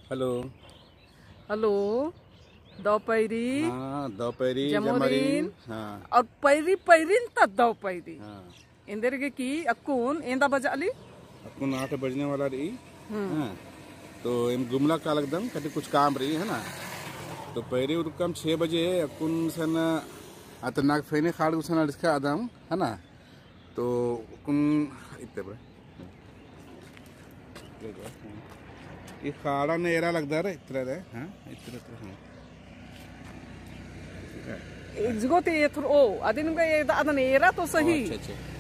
Halo. Hello दोपहरी दोपहरी जमोरीन और पैरी पैरिन तक दोपहरी इंदर के की अकुन इंदा बजा अली अकुन 8 बजने वाला रही। तो इन गुमला का लगदम कटी कुछ काम रही है ना। तो पैरी उरकम 6 बजे अकुन सन अतनाक फेने खाड़ उसन इसका आदम है ना। तो अकुन इतने बड़े ये खाड़ा ने एरा लगता है इतना है। हाँ इतना इजगोते ये थोड़ा ओ अदिन का ये अदन एरा तो सही।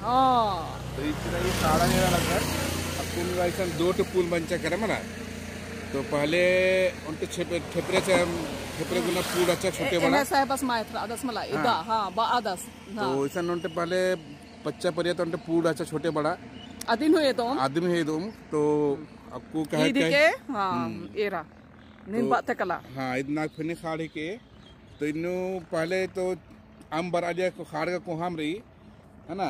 हाँ तो इतना ये खाड़ा ने एरा लगता है। अब तुम वैसा 2 पुल बंचा करे मना। तो पहले उनके ठेपरे गुना पुल अच्छा छोटे बड़ा ऐसा है बस मायथरा आदस मला इदा हाँ बा आदस तो वैसा उनके पहले बच्चा परिया तो उनके पुल अच्छा छोटे बड़ा अदिन हुए तो आदमी है तो आपको कहे के हाँ एरा नीम बात कला हाँ इतना फिर खाड़ी के तो इन्नु पहले तो आम बरा दिया को खाड़ का कोहाम रही है ना।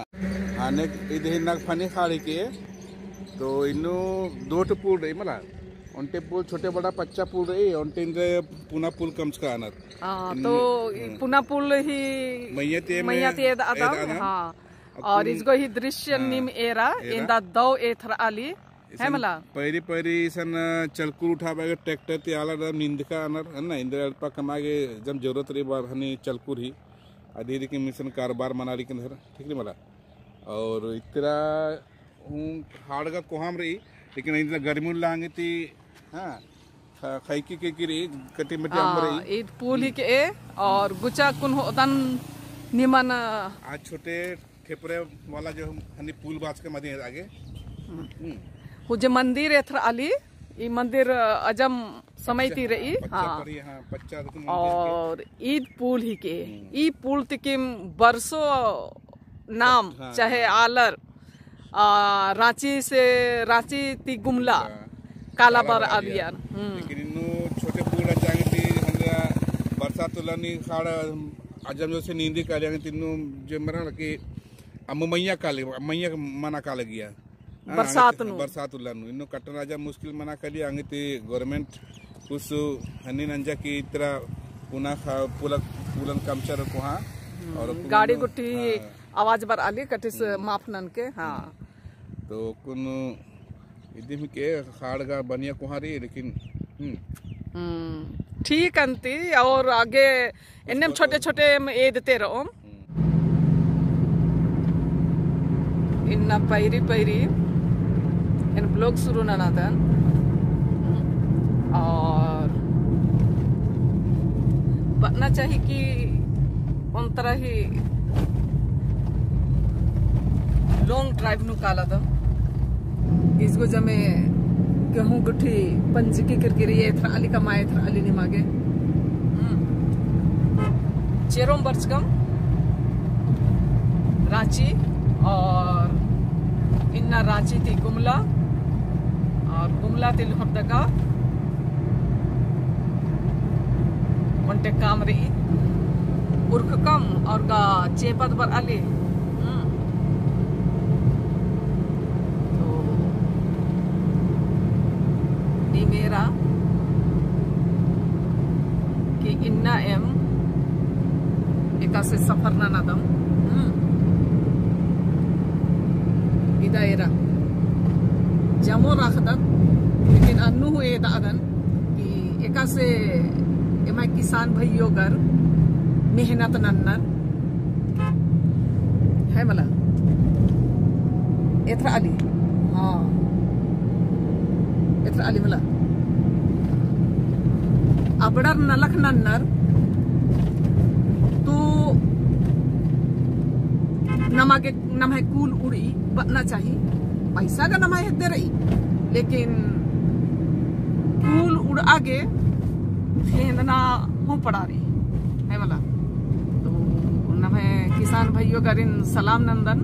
आने इधर नाक फनी खाड़ी के तो इन्नु 2 पुल रही मला उनटे पुल छोटे बड़ा 50 पुल रही उनटे इंद्र पुना पुल कम का आनर। तो पुना पुल ही मैयाते आता हाँ और इसको ही दृश्य निम एरा इंदा दो एथर आली है मला पैरी पैरी सन चलकुर उठा बैगे ट्रैक्टर ते आला नींद का अनर है ना इंद्र अल्पा कमागे जब जरूरत रही बार हनी चलकुर ही आधी की मिशन कारोबार मना रही किधर ठीक नहीं मला। और इतना हाड़ का कोहाम रही लेकिन इंद्र गर्मी लांगे थी हाँ खैकी के गिरी कटी मटी अम्बर रही ईद पुल ही के और गुचा कुन होदन निमन आज छोटे ठेपरे वाला जो हनी पुल बाज के मध्य आगे जो मंदिर एथर आली ये मंदिर अजम समय ती रही हाँ और ईद पुल ही के ई पुल तिकिम बरसों नाम चाहे आलर रांची ती गुमला कालाबार आलिया लेकिन इन्नु छोटे पुल जाएंगे ती हमरा बरसात तुलनी खाड़ अजम जो से नींदी कालिया तिन्नु जो मरा कि मैया मना का लगिया बरसात उल्लानु इन्नु कटन राजा मुश्किल मना कली आंगे ती गवर्नमेंट कुछ हनी नंजा की इतना पुना पुलन कमचर को हाँ और गाड़ी गुट्टी आवाज बर आली कटिस माफनन के हाँ तो कुन इधर में के खाड़ का बनिया कुहां रही लेकिन ठीक अंती और आगे इन्हें छोटे छोटे ये देते रहो इन्ना पैरी पैरी इन ब्लॉग शुरू ना था और बनना चाहिए कि उन तरह ही लॉन्ग ड्राइव नु काला था इसको जमे गेहूं गुठी पंजिकी करके रही है थराली का माए थराली नहीं मांगे चेरों बर्चकम रांची और इन्ना रांची थी गुमला और गुमला थी लोहरदगा उनटे काम रही उर्ख कम और का चेपत पर आली तो नी मेरा कि इन्ना एम एका से सफर ना नदम दायरा जमो रखदन लेकिन अन्नु हुए दादन कि एका से एमा किसान भाइयों घर मेहनत नन्नर है मला एथरा आली हाँ एथरा आली मला अबड़र नलख नन्नर तो नमागे नमहे कूल उड़ी बनना चाहिए पैसा का नमाहे दे रही लेकिन कूल उड़ आगे फेंदना हो पड़ा रही है मला। तो नमहे किसान भाइयों का इन सलाम नंदन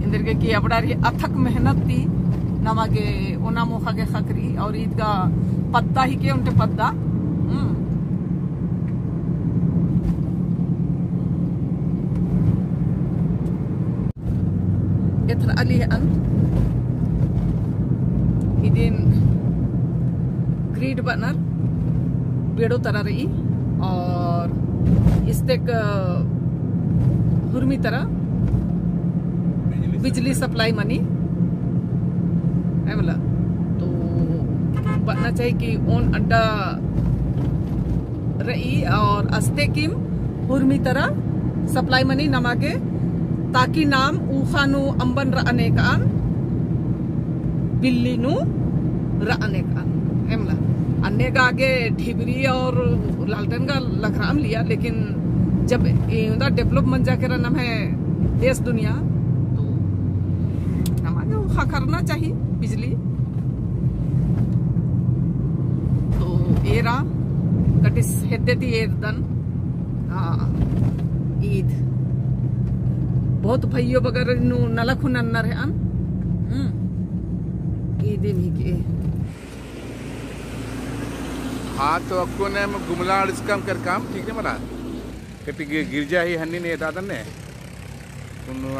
इंदर के की अबड़ा रही अथक मेहनत थी नमागे ओना मोखा के खकरी और ईद का पत्ता ही के उनके पत्ता इथर अली अन इदिन ईद बनर बेड़ो तरह रही और इस्तेक हुरमी तरह बिजली सप्लाई मनी है बोला। तो बनना चाहिए कि ओन अड्डा रही और अस्ते किम हुरमी तरह सप्लाई मनी नमाके ताकि नाम ऊखानु अंबन रअने कान बिल्ली नु रअने कान है बोला। अन्य का आगे ढिबरी और लालटेन का लखराम लिया, लेकिन जब डेवलपमेंट जाके नाम है देश दुनिया तो नमागे खा करना चाहिए बिजली। तो एरा कटिस हेदेती दन ईद बहुत भैया बगर नु नलखु नन्नर है ईद मी के। हाँ तो अक्को ने गुमला इसका कर काम ठीक है मला कटी गिरजा ही हन्नी ने दादन ने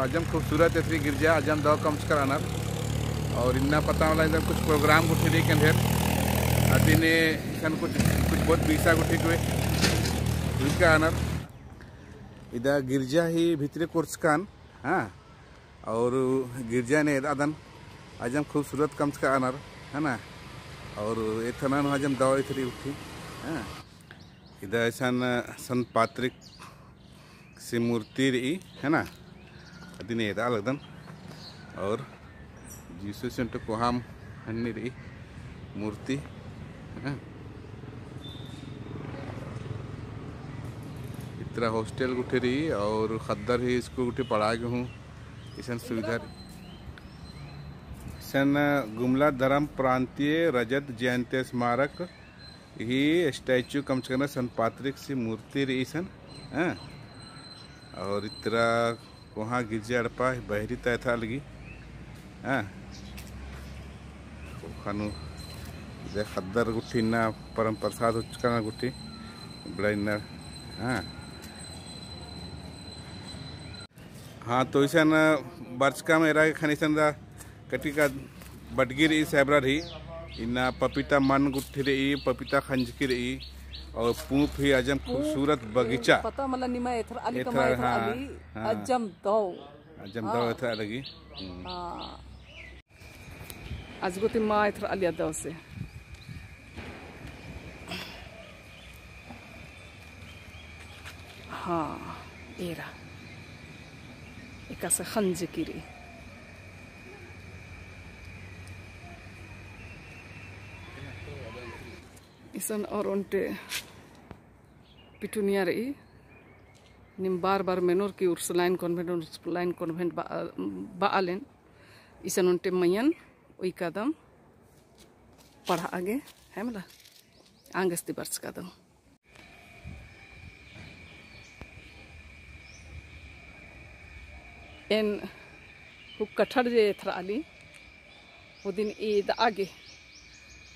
अजम खूबसूरत ऐसी गिरजा अजम दो कम से कराना और इन्ना पता वाला इधर कुछ प्रोग्राम को ठीक है फिर अति ने कुछ बहुत बीसा को ठीक हुए इसका आनर इधर गिरजा ही भीतरे कोर्स कान। हाँ और गिरजा ने दादन अजम खूबसूरत कम से आनर है ना। और इतना हजम दवा इतनी उठी। हाँ इधर ऐसा संत पात्रिक से मूर्ति रही है ना अदिन एदा लगदन और जीसस सेंटर को हम हन्नी रही मूर्ति। हाँ इतना हॉस्टल उठे रही और खद्दर ही इसको उठे पढ़ा के हूँ इसन सुविधा सन गुमला धर्म प्रांतीय रजत जयंती स्मारक ही स्टैचू कम से कम संत पात्रिक सी मूर्ति रही सन। हाँ और इतना वहाँ गिरजा अड़पा बहरी तय था लगी। हाँ खानू खद्दर गुट्ठी ना परम प्रसाद उचका गुट्ठी बड़ा इन्ना। हाँ हाँ तो ऐसा वर्ष का मेरा खानी सन कटी का बटगिर सैबरा रही इन्ना पपीता मन गुट्ठी रही पपीता खंजकी रही और पूप ही अजम खूबसूरत बगीचा पता मतलब निमा एथर अली कमा एथर अली अजम दो एथर लगी। आज गोती माँ एथर अली दो से हाँ एरा इकासे खंजकी रही इसन और उनटे पिटुनिया रही निम बार बार मेनोर की उर्सलाइन कॉन्वेंट बालेन इसन उनटे मयन वही कदम पढ़ा आगे है मला आंगस्ती बर्स कदम इन हुक कठड़ जे थरा आली वो दिन ईद आगे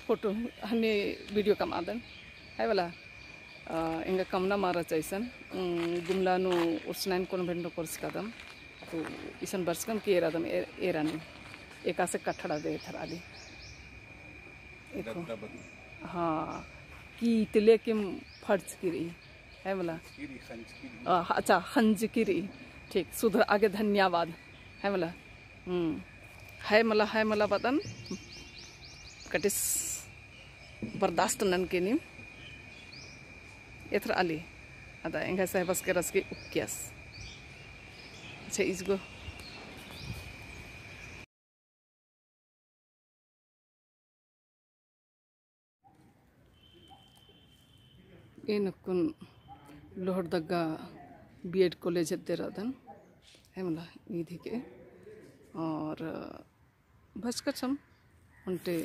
फोटो हने वीडियो कम आदन है वाला इंगा कमना मारा चाहिए गुमला नु उर्सलाइन कॉन्वेंट कोर्स कदम तो इसन बर्सकम के एरादम एरानी एक आसे कठड़ा दे थराली हाँ की तिले किम फर्ज की रही है वाला अच्छा खंज की रही ठीक सुधर आगे धन्यवाद है वाला है मला बदन कटिस बर्दाश्त नन के निम एथर आली अदा इंगा सहबस के रस की उक्यास अच्छा इसको ये नकुन लोहर दग्गा बीएड कॉलेज दे रदन है मला ईदी के और बस कचम उनटे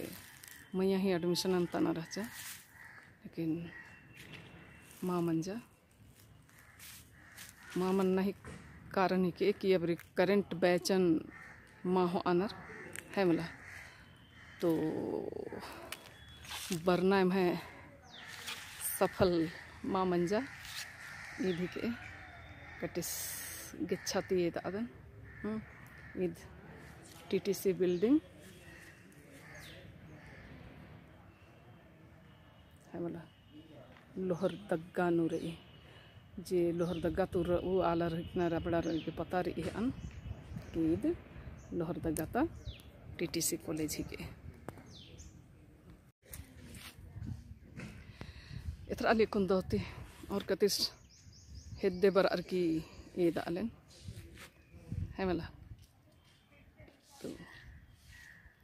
मैया ही एडमिशन अंता ना रह लेकिन माँ मन नहीं कारण ही के कि अब करेंट बैचन माँ हो आनर है मला तो बरना में सफल माँ मंजा ईद के कटिस गिच्छाती ये दादन ईद टीटीसी बिल्डिंग है वाला लोहर दग्गा नु रही जे लोहर दग्गा तो वो आला रखना रबड़ा रही के पता रही है अन कि ईद लोहर दग्गा ता टीटीसी कॉलेज ही के इतना अली कुंदोती और कतिस हेद्दे बर अर की ईद आलेन है वाला तो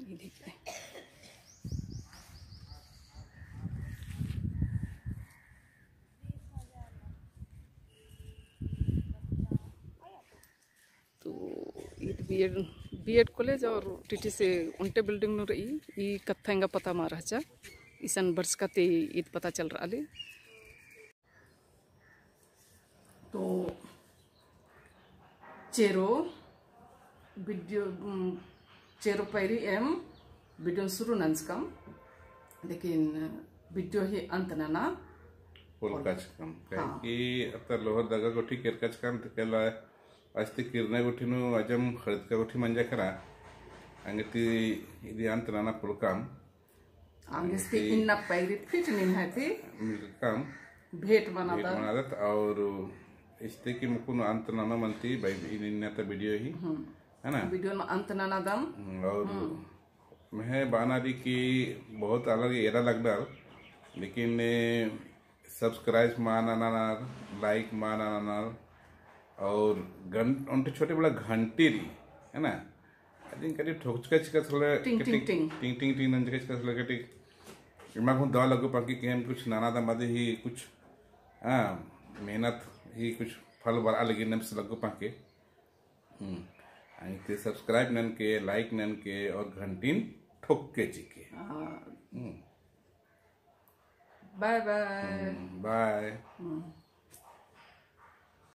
ईद ही के बीएड कॉलेज और टीटीसी उनटे बिल्डिंग नु रही ई कथेंगा पता मारा चा ईसन वर्ष का ते ईद पता चल रहा ले तो चेरो वीडियो चेरो पैरी एम वीडियो शुरू नंसकम लेकिन वीडियो ही अंत ना पोलकाच कम कि आता लोहर दगा गोठी केरकाच काम तेला अस्ति किरणे गोठीनु अजम खळदका गोठी म्हणजे करा अंगती इदी अंत नाना पुलकाम अंगस्ती इन्ना पैरी फिट नहीं है ती काम भेट बनादा और इसते की मुकुन अंत नाना मनती भाई इन्ना ता वीडियो ही है ना वीडियो में अंत नाना दम और मैं बाना दी की बहुत अलग एरा लगदा लेकिन सब्सक्राइब माना ना लाइक माना ना और उनके छोटे बड़ा घंटी रही है ना आई थिंक कभी ठोकचका चिका थोड़ा टिंग टिंग टिंग टिंग टिंग टिंग नंजका चिका थोड़ा कटी इमा को दवा लगो पाकी केन कुछ नाना दा मदे ही कुछ मेहनत ही कुछ फल बड़ा लगी नम से लगो पाके आई ते सब्सक्राइब नन के लाइक नन के और घंटीन ठोक के चिके बाय बाय बाय